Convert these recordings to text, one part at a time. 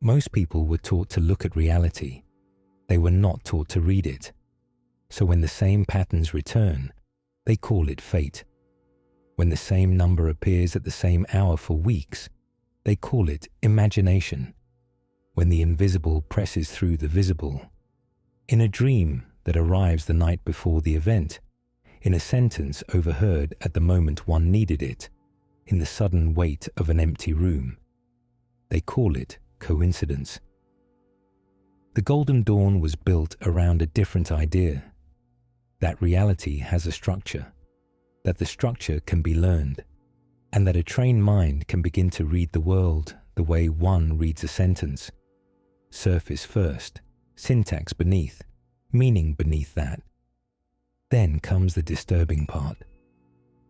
Most people were taught to look at reality. They were not taught to read it. So when the same patterns return, they call it fate. When the same number appears at the same hour for weeks, they call it imagination. When the invisible presses through the visible. In a dream that arrives the night before the event, in a sentence overheard at the moment one needed it, in the sudden weight of an empty room, they call it coincidence. The Golden Dawn was built around a different idea, that reality has a structure, that the structure can be learned, and that a trained mind can begin to read the world the way one reads a sentence. Surface first, syntax beneath, meaning beneath that. Then comes the disturbing part.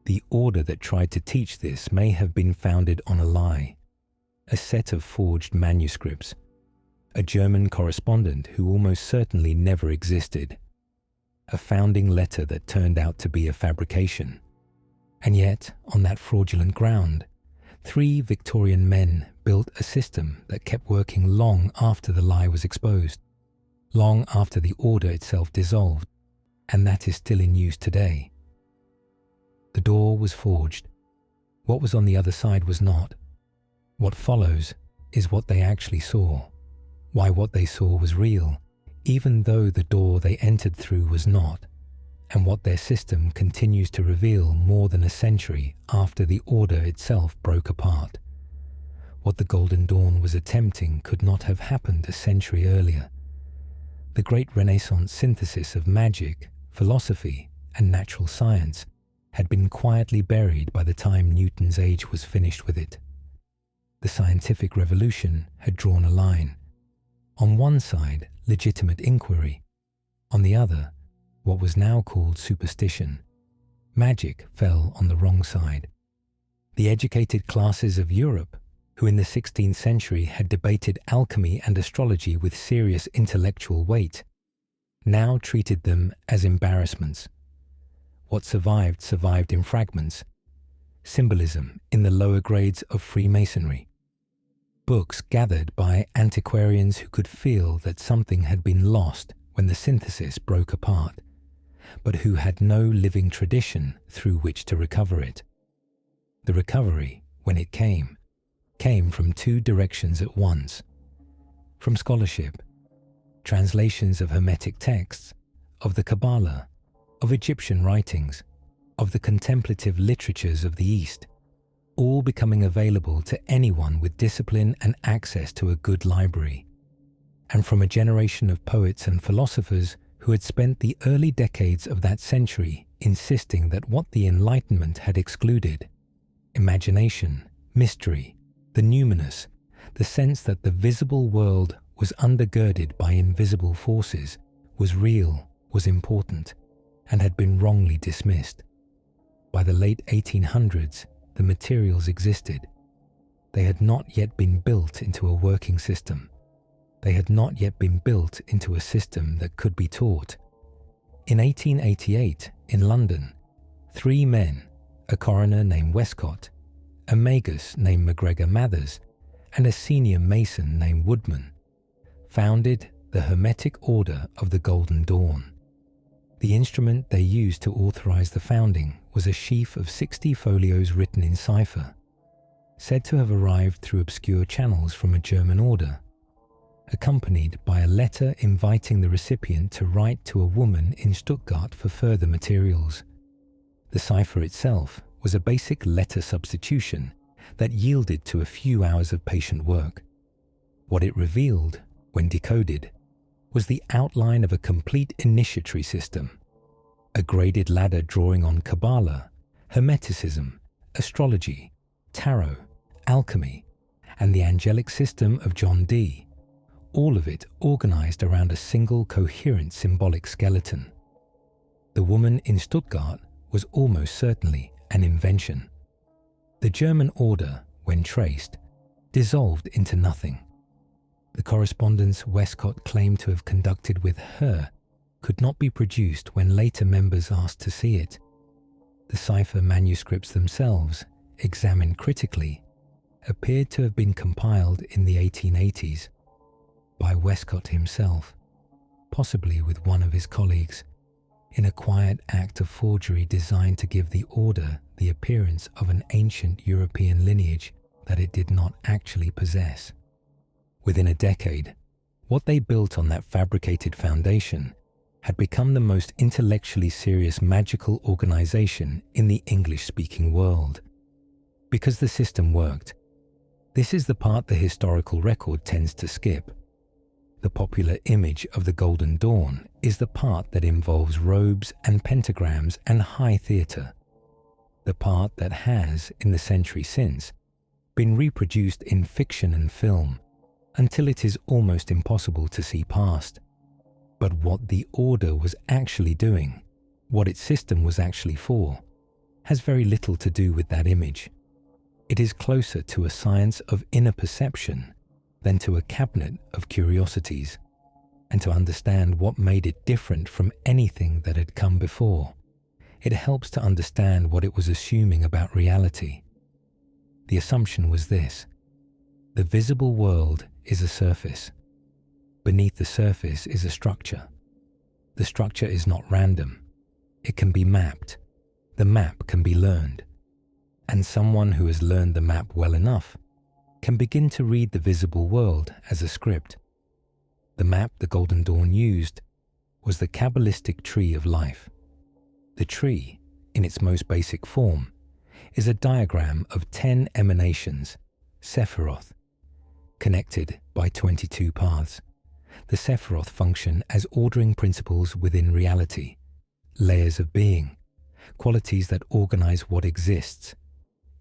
The order that tried to teach this may have been founded on a lie, a set of forged manuscripts, a German correspondent who almost certainly never existed, a founding letter that turned out to be a fabrication. And yet, on that fraudulent ground, 3 Victorian men built a system that kept working long after the lie was exposed, long after the order itself dissolved, and that is still in use today. The door was forged. What was on the other side was not. What follows is what they actually saw, why what they saw was real, even though the door they entered through was not, and what their system continues to reveal more than a century after the order itself broke apart. What the Golden Dawn was attempting could not have happened a century earlier. The great Renaissance synthesis of magic, philosophy, and natural science had been quietly buried by the time Newton's age was finished with it. The scientific revolution had drawn a line. On one side, legitimate inquiry. On the other, what was now called superstition. Magic fell on the wrong side. The educated classes of Europe, who in the 16th century had debated alchemy and astrology with serious intellectual weight, now treated them as embarrassments. What survived survived in fragments. Symbolism in the lower grades of Freemasonry. Books gathered by antiquarians who could feel that something had been lost when the synthesis broke apart, but who had no living tradition through which to recover it. The recovery, when it came from 2 directions at once. From scholarship, translations of Hermetic texts, of the Kabbalah, of Egyptian writings, of the contemplative literatures of the East, all becoming available to anyone with discipline and access to a good library, and from a generation of poets and philosophers who had spent the early decades of that century insisting that what the Enlightenment had excluded, imagination, mystery, the numinous, the sense that the visible world was undergirded by invisible forces, was real, was important, and had been wrongly dismissed. By the late 1800s, the materials existed. They had not yet been built into a working system. They had not yet been built into a system that could be taught. In 1888, in London, 3 men, a coroner named Westcott, a magus named MacGregor Mathers, and a senior mason named Woodman, founded the Hermetic Order of the Golden Dawn. The instrument they used to authorize the founding was a sheaf of 60 folios written in cipher, said to have arrived through obscure channels from a German order, accompanied by a letter inviting the recipient to write to a woman in Stuttgart for further materials. The cipher itself was a basic letter substitution that yielded to a few hours of patient work. What it revealed, when decoded, was the outline of a complete initiatory system, a graded ladder drawing on Kabbalah, Hermeticism, astrology, tarot, alchemy, and the angelic system of John Dee, all of it organized around a single coherent symbolic skeleton. The woman in Stuttgart was almost certainly an invention. The German order, when traced, dissolved into nothing. The correspondence Westcott claimed to have conducted with her could not be produced when later members asked to see it. The cipher manuscripts themselves, examined critically, appeared to have been compiled in the 1880s, by Westcott himself, possibly with one of his colleagues, in a quiet act of forgery designed to give the order the appearance of an ancient European lineage that it did not actually possess. Within a decade, what they built on that fabricated foundation had become the most intellectually serious magical organization in the English-speaking world. Because the system worked, this is the part the historical record tends to skip. The popular image of the Golden Dawn is the part that involves robes and pentagrams and high theatre, the part that has, in the century since, been reproduced in fiction and film until it is almost impossible to see past. But what the Order was actually doing, what its system was actually for, has very little to do with that image. It is closer to a science of inner perception than to a cabinet of curiosities, and to understand what made it different from anything that had come before, it helps to understand what it was assuming about reality. The assumption was this: the visible world is a surface. Beneath the surface is a structure. The structure is not random. It can be mapped. The map can be learned. And someone who has learned the map well enough can begin to read the visible world as a script. The map the Golden Dawn used was the Kabbalistic tree of life. The tree, in its most basic form, is a diagram of 10 emanations, Sephiroth, connected by 22 paths. The Sephiroth function as ordering principles within reality, layers of being, qualities that organize what exists.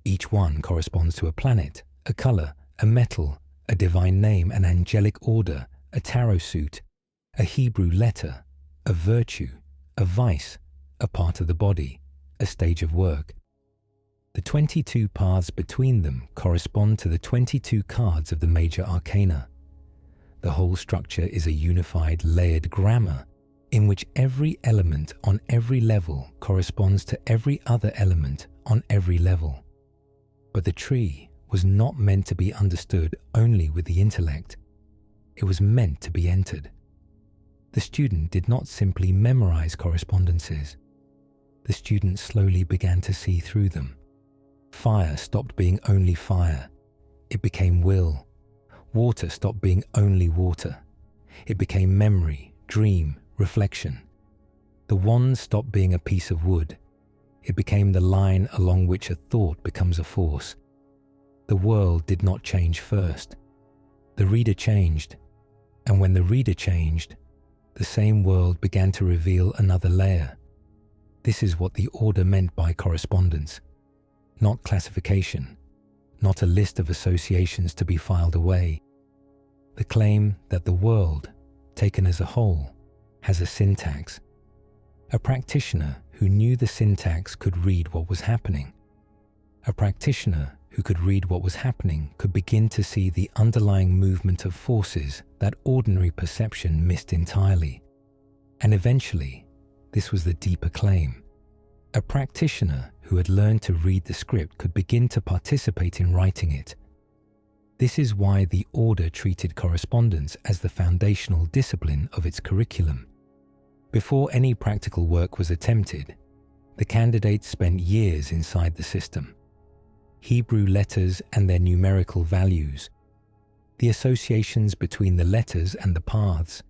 Each one corresponds to a planet, a color, a metal, a divine name, an angelic order, a tarot suit, a Hebrew letter, a virtue, a vice, a part of the body, a stage of work. The 22 paths between them correspond to the 22 cards of the major arcana. The whole structure is a unified, layered grammar in which every element on every level corresponds to every other element on every level. But the tree was not meant to be understood only with the intellect. It was meant to be entered. The student did not simply memorize correspondences. The student slowly began to see through them. Fire stopped being only fire. It became will. Water stopped being only water. It became memory, dream, reflection. The wand stopped being a piece of wood. It became the line along which a thought becomes a force. The world did not change first. The reader changed. And when the reader changed, the same world began to reveal another layer. This is what the Order meant by correspondence. Not classification, not a list of associations to be filed away. The claim that the world, taken as a whole, has a syntax. A practitioner who knew the syntax could read what was happening. A practitioner who could read what was happening could begin to see the underlying movement of forces that ordinary perception missed entirely. And eventually, this was the deeper claim. A practitioner who had learned to read the script could begin to participate in writing it. This is why the Order treated correspondence as the foundational discipline of its curriculum. Before any practical work was attempted, the candidates spent years inside the system. Hebrew letters and their numerical values, the associations between the letters and the paths,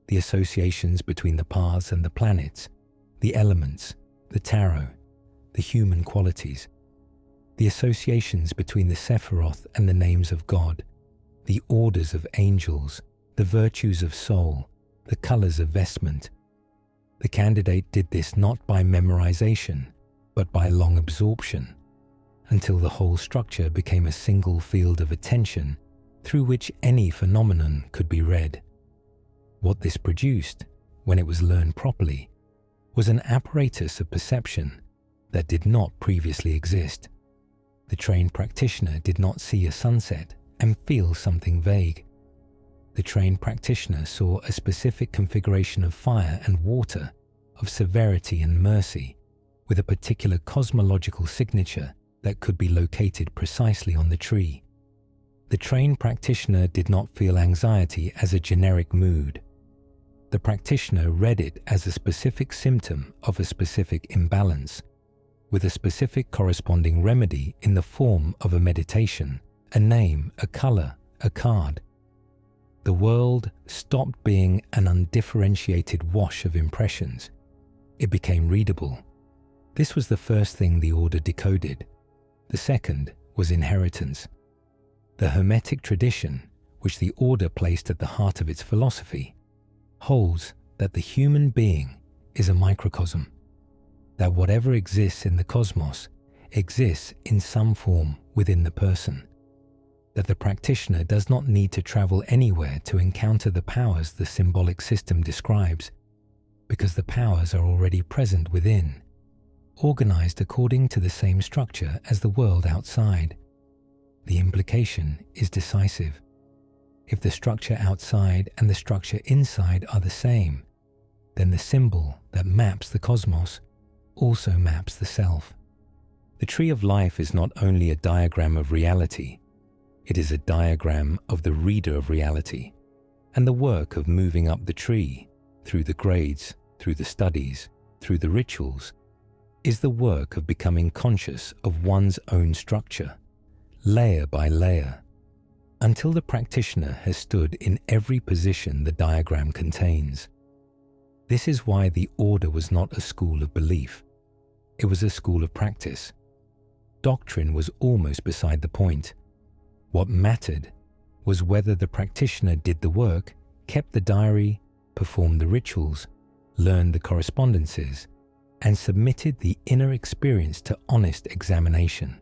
the associations between the paths and the planets, the elements, the tarot, the human qualities, the associations between the Sephiroth and the names of God, the orders of angels, the virtues of soul, the colors of vestment. The candidate did this not by memorization, but by long absorption, until the whole structure became a single field of attention through which any phenomenon could be read. What this produced, when it was learned properly, was an apparatus of perception that did not previously exist. The trained practitioner did not see a sunset and feel something vague. The trained practitioner saw a specific configuration of fire and water, of severity and mercy, with a particular cosmological signature that could be located precisely on the tree. The trained practitioner did not feel anxiety as a generic mood. The practitioner read it as a specific symptom of a specific imbalance, with a specific corresponding remedy in the form of a meditation, a name, a color, a card. The world stopped being an undifferentiated wash of impressions. It became readable. This was the first thing the order decoded. The second was inheritance. The Hermetic tradition, which the order placed at the heart of its philosophy, holds that the human being is a microcosm, that whatever exists in the cosmos exists in some form within the person, that the practitioner does not need to travel anywhere to encounter the powers the symbolic system describes, because the powers are already present within, organized according to the same structure as the world outside. The implication is decisive. If the structure outside and the structure inside are the same, then the symbol that maps the cosmos also maps the self. The tree of life is not only a diagram of reality, it is a diagram of the reader of reality, and the work of moving up the tree, through the grades, through the studies, through the rituals, is the work of becoming conscious of one's own structure, layer by layer, until the practitioner has stood in every position the diagram contains. This is why the order was not a school of belief. It was a school of practice. Doctrine was almost beside the point. What mattered was whether the practitioner did the work, kept the diary, performed the rituals, learned the correspondences, and submitted the inner experience to honest examination.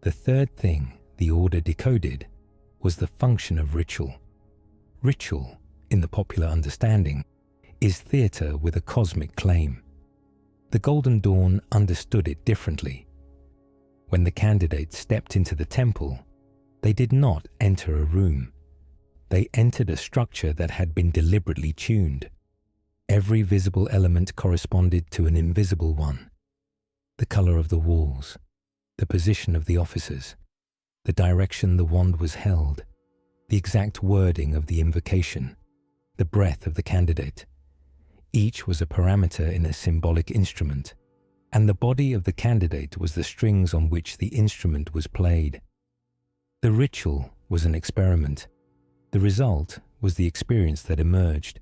The third thing the order decoded was the function of ritual. Ritual, in the popular understanding, is theatre with a cosmic claim. The Golden Dawn understood it differently. When the candidates stepped into the temple, they did not enter a room. They entered a structure that had been deliberately tuned. Every visible element corresponded to an invisible one. The color of the walls, the position of the officers, the direction the wand was held, the exact wording of the invocation, the breath of the candidate. Each was a parameter in a symbolic instrument, and the body of the candidate was the strings on which the instrument was played. The ritual was an experiment. The result was the experience that emerged,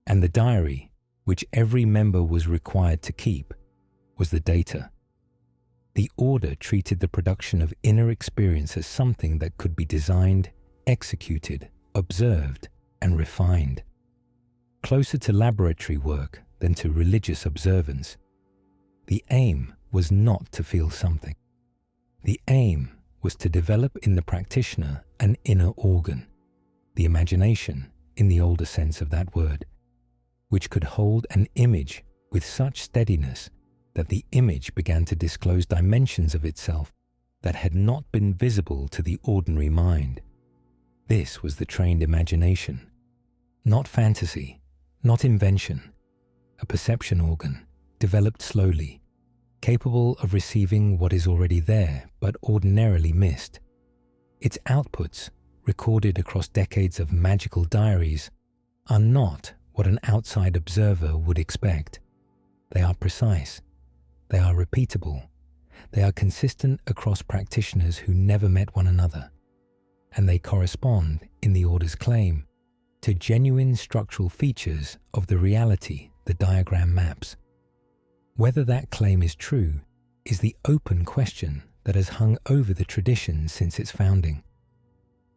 and the diary, which every member was required to keep, was the data. The order treated the production of inner experience as something that could be designed, executed, observed, and refined. Closer to laboratory work than to religious observance. The aim was not to feel something. The aim was to develop in the practitioner an inner organ, the imagination in the older sense of that word, which could hold an image with such steadiness that the image began to disclose dimensions of itself that had not been visible to the ordinary mind. This was the trained imagination, not fantasy, not invention, a perception organ developed slowly, capable of receiving what is already there but ordinarily missed. Its outputs, recorded across decades of magical diaries, are not what an outside observer would expect. They are precise. They are repeatable. They are consistent across practitioners who never met one another. And they correspond, in the order's claim, to genuine structural features of the reality the diagram maps. Whether that claim is true is the open question that has hung over the tradition since its founding.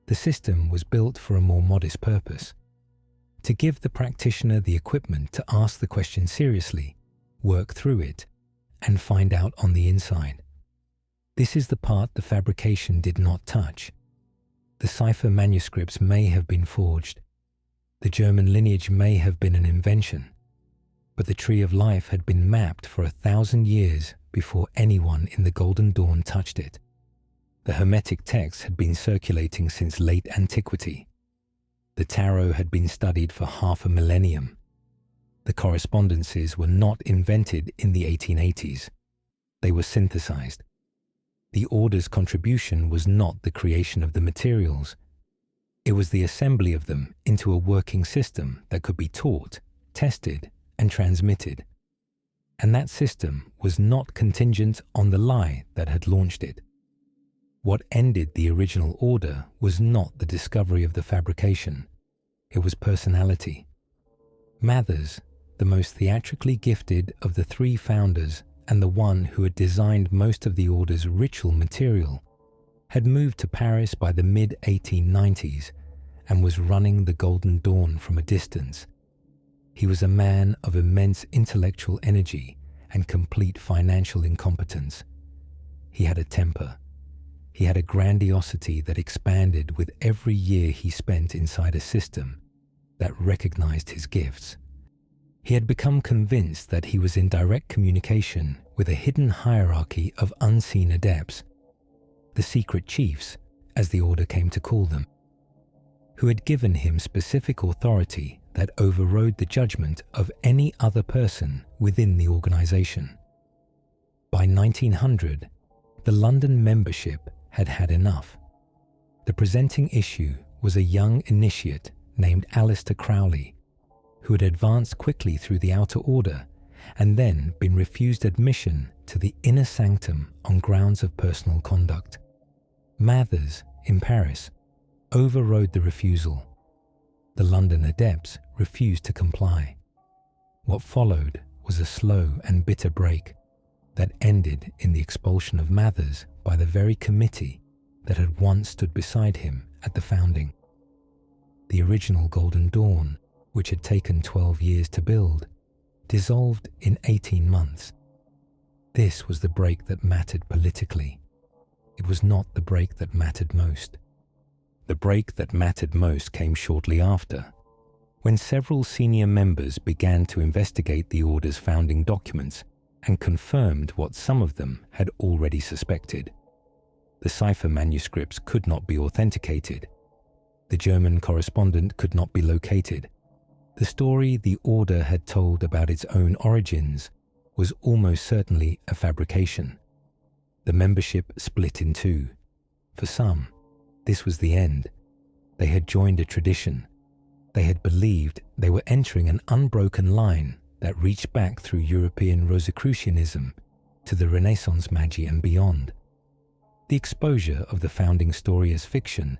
The system was built for a more modest purpose, to give the practitioner the equipment to ask the question seriously, work through it, and find out on the inside. This is the part the fabrication did not touch. The cipher manuscripts may have been forged. The German lineage may have been an invention, but the tree of life had been mapped for 1,000 years before anyone in the Golden Dawn touched it. The Hermetic texts had been circulating since late antiquity. The tarot had been studied for half a millennium. The correspondences were not invented in the 1880s. They were synthesized. The Order's contribution was not the creation of the materials. It was the assembly of them into a working system that could be taught, tested, and transmitted. And that system was not contingent on the lie that had launched it. What ended the original order was not the discovery of the fabrication. It was personality. Mathers, the most theatrically gifted of the three founders and the one who had designed most of the order's ritual material, had moved to Paris by the mid-1890s and was running the Golden Dawn from a distance. He was a man of immense intellectual energy and complete financial incompetence. He had a temper. He had a grandiosity that expanded with every year he spent inside a system that recognized his gifts. He had become convinced that he was in direct communication with a hidden hierarchy of unseen adepts, the secret chiefs, as the order came to call them, who had given him specific authority that overrode the judgment of any other person within the organization. By 1900, the London membership had had enough. The presenting issue was a young initiate named Aleister Crowley, who had advanced quickly through the outer order and then been refused admission to the inner sanctum on grounds of personal conduct. Mathers, in Paris, overrode the refusal. The London adepts refused to comply. What followed was a slow and bitter break that ended in the expulsion of Mathers by the very committee that had once stood beside him at the founding. The original Golden Dawn, which had taken 12 years to build, dissolved in 18 months. This was the break that mattered politically. It was not the break that mattered most. The break that mattered most came shortly after, when several senior members began to investigate the Order's founding documents and confirmed what some of them had already suspected. The cipher manuscripts could not be authenticated. The German correspondent could not be located. The story the Order had told about its own origins was almost certainly a fabrication. The membership split in two. For some, this was the end. They had joined a tradition. They had believed they were entering an unbroken line that reached back through European Rosicrucianism to the Renaissance Magi and beyond. The exposure of the founding story as fiction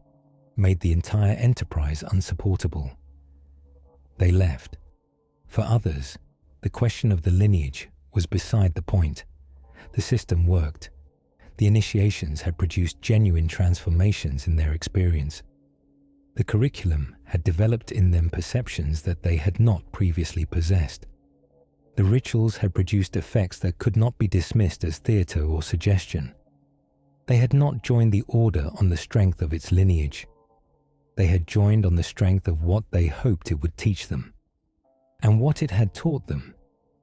made the entire enterprise unsupportable. They left. For others, the question of the lineage was beside the point. The system worked. The initiations had produced genuine transformations in their experience. The curriculum had developed in them perceptions that they had not previously possessed. The rituals had produced effects that could not be dismissed as theatre or suggestion. They had not joined the Order on the strength of its lineage. They had joined on the strength of what they hoped it would teach them. And what it had taught them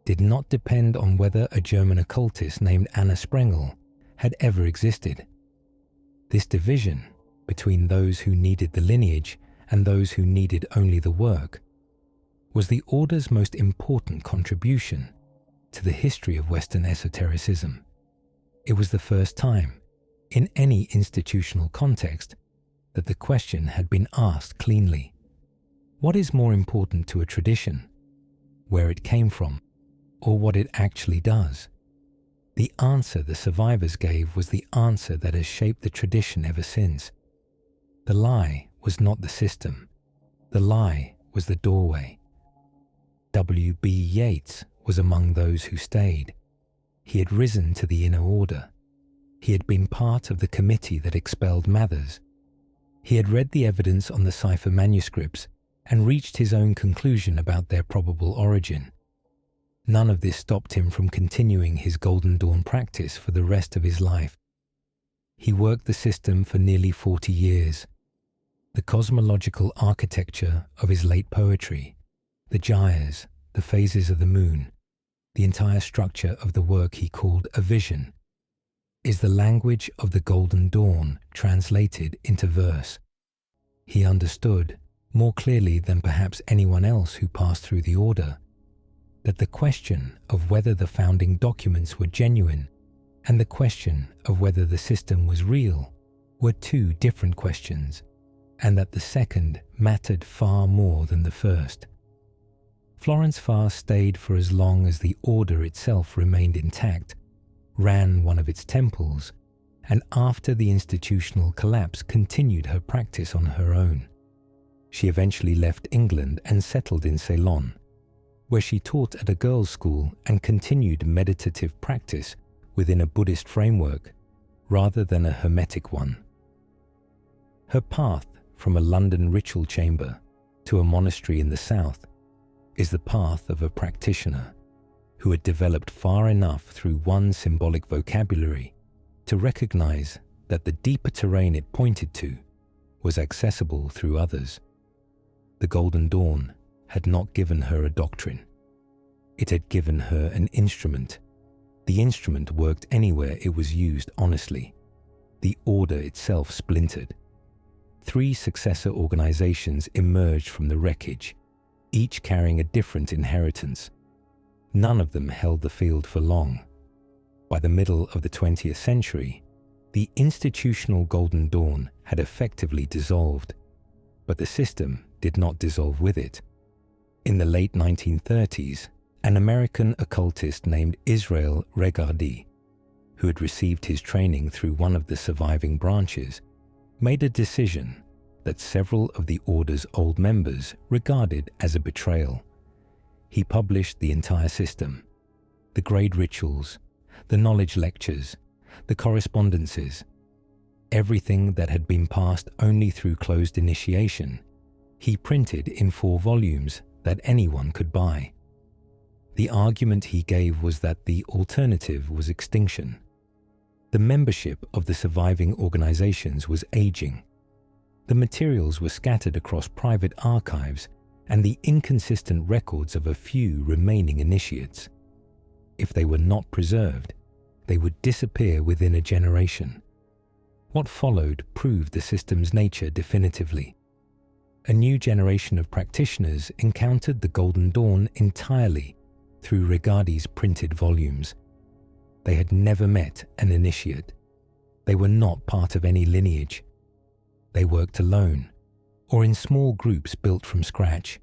did not depend on whether a German occultist named Anna Sprengel had ever existed. This division between those who needed the lineage and those who needed only the work was the Order's most important contribution to the history of Western esotericism. It was the first time, in any institutional context, that the question had been asked cleanly. What is more important to a tradition? Where it came from, or what it actually does? The answer the survivors gave was the answer that has shaped the tradition ever since. The lie was not the system. The lie was the doorway. W.B. Yeats was among those who stayed. He had risen to the inner order. He had been part of the committee that expelled Mathers. He had read the evidence on the cipher manuscripts and reached his own conclusion about their probable origin. None of this stopped him from continuing his Golden Dawn practice for the rest of his life. He worked the system for nearly 40 years. The cosmological architecture of his late poetry, the gyres, the phases of the moon, the entire structure of the work he called a vision, is the language of the Golden Dawn translated into verse. He understood, more clearly than perhaps anyone else who passed through the Order, that the question of whether the founding documents were genuine and the question of whether the system was real were two different questions, and that the second mattered far more than the first. Florence Farr stayed for as long as the order itself remained intact, ran one of its temples, and after the institutional collapse continued her practice on her own. She eventually left England and settled in Ceylon, where she taught at a girls' school and continued meditative practice within a Buddhist framework rather than a Hermetic one. Her path from a London ritual chamber to a monastery in the south is the path of a practitioner who had developed far enough through one symbolic vocabulary to recognize that the deeper terrain it pointed to was accessible through others. The Golden Dawn had not given her a doctrine. It had given her an instrument. The instrument worked anywhere it was used honestly. The order itself splintered. 3 successor organizations emerged from the wreckage, each carrying a different inheritance. None of them held the field for long. By the middle of the 20th century, the institutional Golden Dawn had effectively dissolved, but the system did not dissolve with it. In the late 1930s, an American occultist named Israel Regardie, who had received his training through one of the surviving branches, made a decision that several of the order's old members regarded as a betrayal. He published the entire system, the grade rituals, the knowledge lectures, the correspondences, everything that had been passed only through closed initiation. He printed in 4 volumes that anyone could buy. The argument he gave was that the alternative was extinction. The membership of the surviving organizations was aging. The materials were scattered across private archives and the inconsistent records of a few remaining initiates. If they were not preserved, they would disappear within a generation. What followed proved the system's nature definitively. A new generation of practitioners encountered the Golden Dawn entirely through Regardie's printed volumes. They had never met an initiate. They were not part of any lineage. They worked alone, or in small groups built from scratch,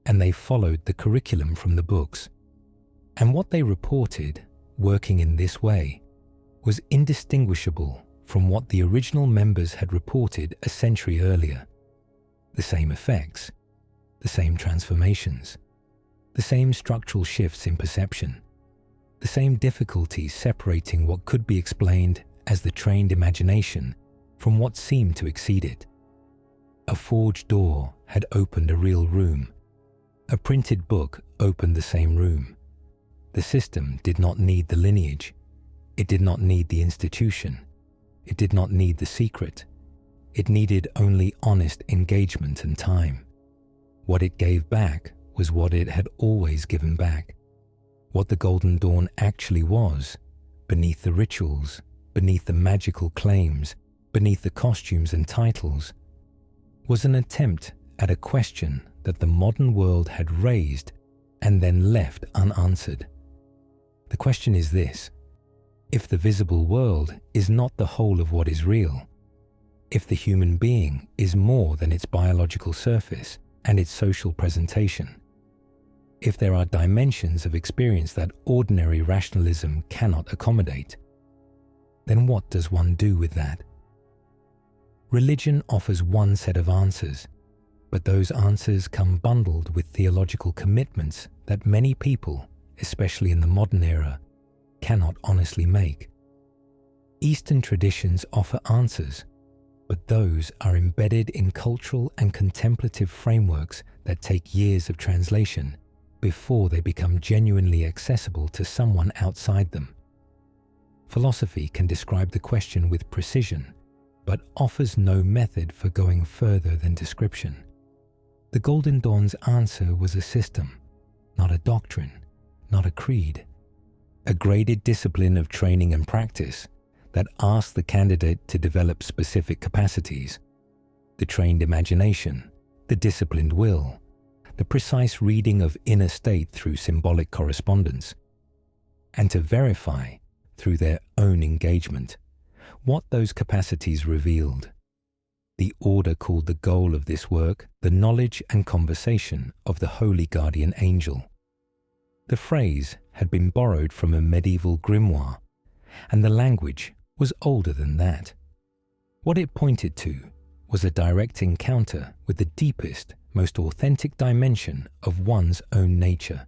and they followed the curriculum from the books. And what they reported, working in this way, was indistinguishable from what the original members had reported a century earlier. The same effects, the same transformations, the same structural shifts in perception, the same difficulties separating what could be explained as the trained imagination from what seemed to exceed it. A forged door had opened a real room. A printed book opened the same room. The system did not need the lineage. It did not need the institution. It did not need the secret. It needed only honest engagement and time. What it gave back was what it had always given back. What the Golden Dawn actually was, beneath the rituals, beneath the magical claims, beneath the costumes and titles, was an attempt at a question that the modern world had raised and then left unanswered. The question is this: if the visible world is not the whole of what is real, if the human being is more than its biological surface and its social presentation, if there are dimensions of experience that ordinary rationalism cannot accommodate, then what does one do with that? Religion offers one set of answers, but those answers come bundled with theological commitments that many people, especially in the modern era, cannot honestly make. Eastern traditions offer answers, but those are embedded in cultural and contemplative frameworks that take years of translation before they become genuinely accessible to someone outside them. Philosophy can describe the question with precision, but offers no method for going further than description. The Golden Dawn's answer was a system, not a doctrine, not a creed. A graded discipline of training and practice that asked the candidate to develop specific capacities: the trained imagination, the disciplined will, the precise reading of inner state through symbolic correspondence, and to verify through their own engagement, what those capacities revealed. The Order called the goal of this work the knowledge and conversation of the Holy Guardian Angel. The phrase had been borrowed from a medieval grimoire, and the language was older than that. What it pointed to was a direct encounter with the deepest, most authentic dimension of one's own nature,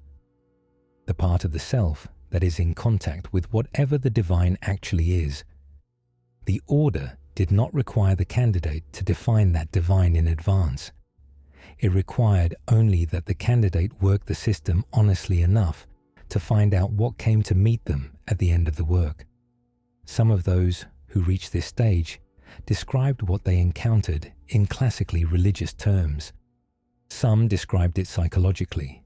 the part of the self that is in contact with whatever the divine actually is. The Order did not require the candidate to define that divine in advance. It required only that the candidate work the system honestly enough to find out what came to meet them at the end of the work. Some of those who reached this stage described what they encountered in classically religious terms. Some described it psychologically.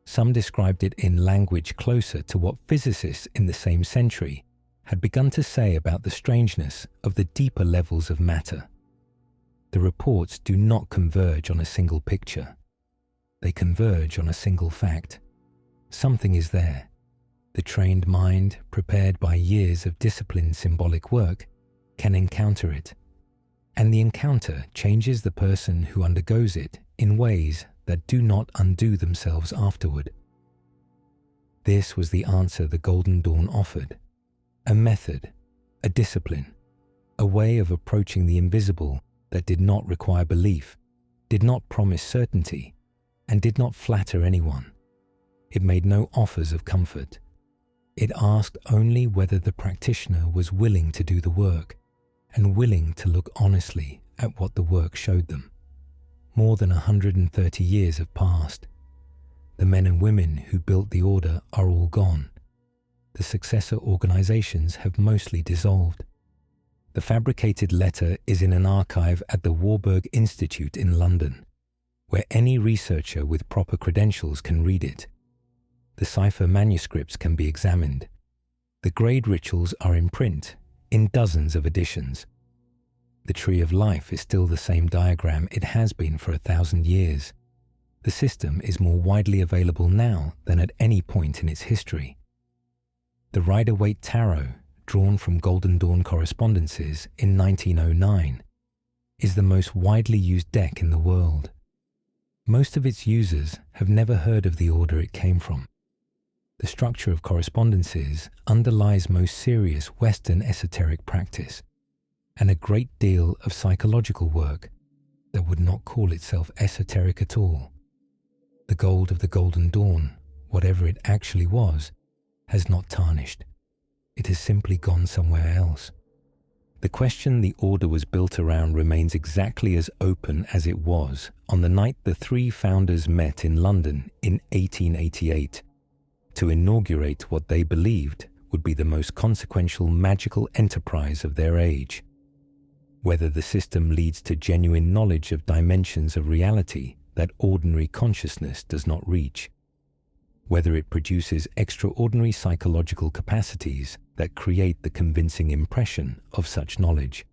Some described it in language closer to what physicists in the same century had begun to say about the strangeness of the deeper levels of matter. The reports do not converge on a single picture. They converge on a single fact. Something is there. The trained mind, prepared by years of disciplined symbolic work, can encounter it. And the encounter changes the person who undergoes it in ways that do not undo themselves afterward. This was the answer the Golden Dawn offered. A method, a discipline, a way of approaching the invisible that did not require belief, did not promise certainty, and did not flatter anyone. It made no offers of comfort. It asked only whether the practitioner was willing to do the work and willing to look honestly at what the work showed them. More than 130 years have passed. The men and women who built the Order are all gone. The successor organizations have mostly dissolved. The fabricated letter is in an archive at the Warburg Institute in London, where any researcher with proper credentials can read it. The cipher manuscripts can be examined. The grade rituals are in print, in dozens of editions. The Tree of Life is still the same diagram it has been for 1,000 years. The system is more widely available now than at any point in its history. The Rider-Waite Tarot, drawn from Golden Dawn correspondences in 1909, is the most widely used deck in the world. Most of its users have never heard of the Order it came from. The structure of correspondences underlies most serious Western esoteric practice and a great deal of psychological work that would not call itself esoteric at all. The gold of the Golden Dawn, whatever it actually was, has not tarnished. It has simply gone somewhere else. The question the Order was built around remains exactly as open as it was on the night the three founders met in London in 1888 to inaugurate what they believed would be the most consequential magical enterprise of their age. Whether the system leads to genuine knowledge of dimensions of reality that ordinary consciousness does not reach, whether it produces extraordinary psychological capacities that create the convincing impression of such knowledge,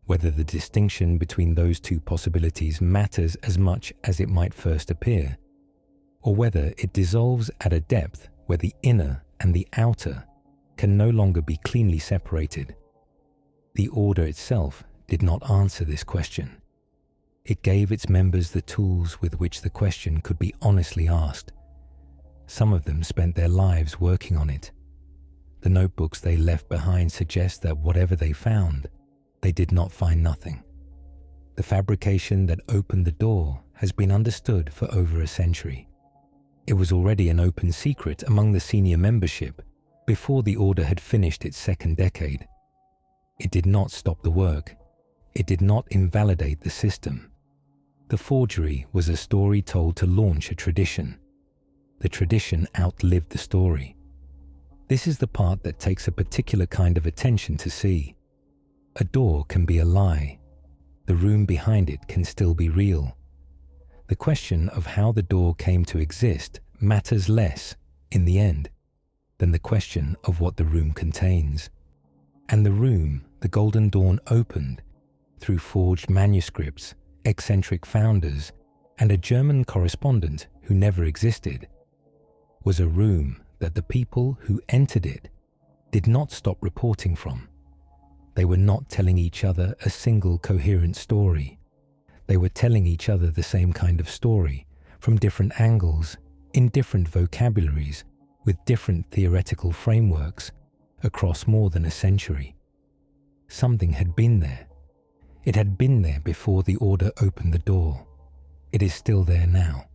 whether the distinction between those two possibilities matters as much as it might first appear, or whether it dissolves at a depth where the inner and the outer can no longer be cleanly separated. The Order itself did not answer this question. It gave its members the tools with which the question could be honestly asked. Some of them spent their lives working on it. The notebooks they left behind suggest that whatever they found, they did not find nothing. The fabrication that opened the door has been understood for over a century. It was already an open secret among the senior membership before the Order had finished its second decade. It did not stop the work. It did not invalidate the system. The forgery was a story told to launch a tradition. The tradition outlived the story. This is the part that takes a particular kind of attention to see. A door can be a lie. The room behind it can still be real. The question of how the door came to exist matters less, in the end, than the question of what the room contains. And the room the Golden Dawn opened, through forged manuscripts, eccentric founders, and a German correspondent who never existed, was a room that the people who entered it did not stop reporting from. They were not telling each other a single coherent story. They were telling each other the same kind of story, from different angles, in different vocabularies, with different theoretical frameworks, across more than a century. Something had been there. It had been there before the Order opened the door. It is still there now.